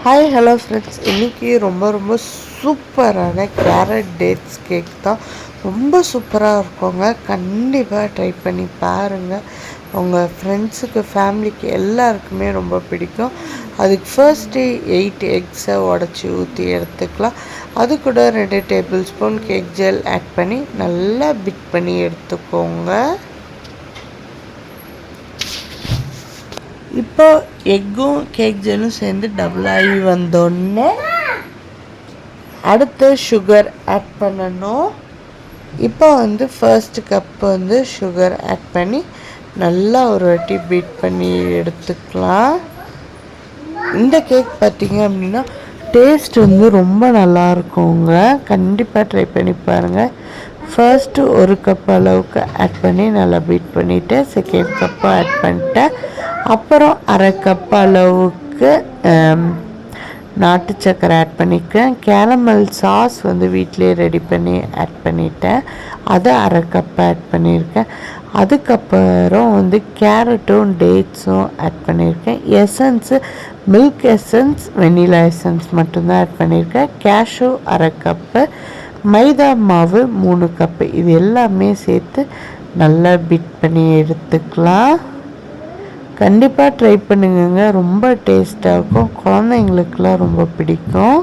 Hi hello friends, இன்றைக்கி ரொம்ப சூப்பரான கேரட் டேட்ஸ் கேக் தான். ரொம்ப சூப்பராக இருக்குங்க. கண்டிப்பாக ட்ரை பண்ணி பாருங்கள். உங்கள் ஃப்ரெண்ட்ஸுக்கு ஃபேமிலிக்கு எல்லாருக்குமே ரொம்ப பிடிக்கும். அதுக்கு ஃபர்ஸ்ட்டு 8 எக்ஸை உடச்சி ஊற்றி எடுத்துக்கலாம். அது கூட 2 table spoon cake gel add பண்ணி நல்லா பிட் பண்ணி எடுத்துக்கோங்க. இப்போ எக்கும் கேக் ஜெல்லும் சேர்ந்து டபுள் ஆகி வந்தோடனே அடுத்து சுகர் ஆட் பண்ணணும். இப்போ ஃபர்ஸ்ட் கப் சுகர் ஆட் பண்ணி நல்லா ஒரு வாட்டி பீட் பண்ணி எடுத்துக்கலாம். இந்த கேக் பார்த்திங்க அப்படின்னா டேஸ்ட் ரொம்ப நல்லா இருக்குங்க. கண்டிப்பாக ட்ரை பண்ணி பாருங்கள். ஃபர்ஸ்ட்டு ஒரு கப் அளவுக்கு ஆட் பண்ணி நல்லா பீட் பண்ணிவிட்டு செகண்ட் கப்பு ஆட் பண்ணிட்டேன். அப்புறம் அரை கப் அளவுக்கு நாட்டு சக்கரை ஆட் பண்ணிக்கிறேன். கேரமல் சாஸ் வீட்டிலே ரெடி பண்ணி ஆட் பண்ணிட்டேன். அதை அரை கப் ஆட் பண்ணியிருக்கேன். அதுக்கப்புறம் கேரட்டும் டேட்ஸும் ஆட் பண்ணியிருக்கேன். Essence milk essence, vanilla essence மட்டும்தான் ஆட் பண்ணியிருக்கேன். கேஷ்யூ அரை கப்பு, மைதா மாவு 3 கப்பு. இது எல்லாமே சேர்த்து நல்லா பீட் பண்ணி எடுத்துக்கலாம். கண்டிப்பாக ட்ரை பண்ணுங்க. ரொம்ப டேஸ்ட்டாக இருக்கும். குழந்தைங்களுக்குலாம் ரொம்ப பிடிக்கும்.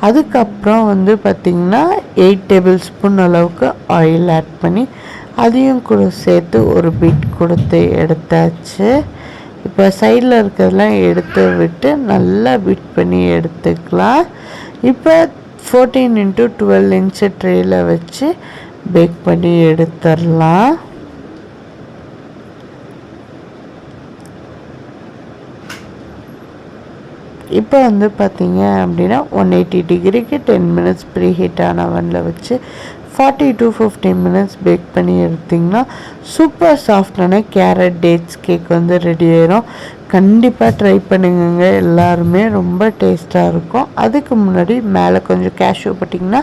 அதுக்கப்புறம் பார்த்திங்கன்னா 8 டேபிள் ஸ்பூன் அளவுக்கு ஆயில் ஆட் பண்ணி அதையும் கூட சேர்த்து ஒரு பீட் கொடுத்து எடுத்தாச்சு. இப்போ சைடில் இருக்கிறதெல்லாம் எடுத்து விட்டு நல்லா பீட் பண்ணி எடுத்துக்கலாம். இப்போ 14x12 இன்ச்சு ட்ரேயில் வச்சு பேக் பண்ணி எடுத்துடலாம். இப்போ பார்த்திங்க அப்படின்னா 180 டிகிரிக்கு 10 மினிட்ஸ் ப்ரீ ஹீட்டான அவனில் வச்சு 40 to 50 மினிட்ஸ் பேக் பண்ணி எடுத்திங்கன்னா சூப்பர் சாஃப்டான கேரட் டேட்ஸ் கேக் ரெடி ஆயிரும். கண்டிப்பாக ட்ரை பண்ணுங்க. எல்லாருமே ரொம்ப டேஸ்ட்டாக இருக்கும். அதுக்கு முன்னாடி மேலே கொஞ்சம் கேஷ்யூ போட்டிங்கன்னா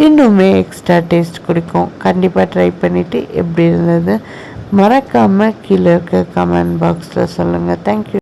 இன்னுமே எக்ஸ்ட்ரா டேஸ்ட் கொடுக்கும். கண்டிப்பாக ட்ரை பண்ணிவிட்டு எப்படி இருந்தது மறக்காமல் கீழே இருக்க கமெண்ட் பாக்ஸில் சொல்லுங்கள். தேங்க்யூ.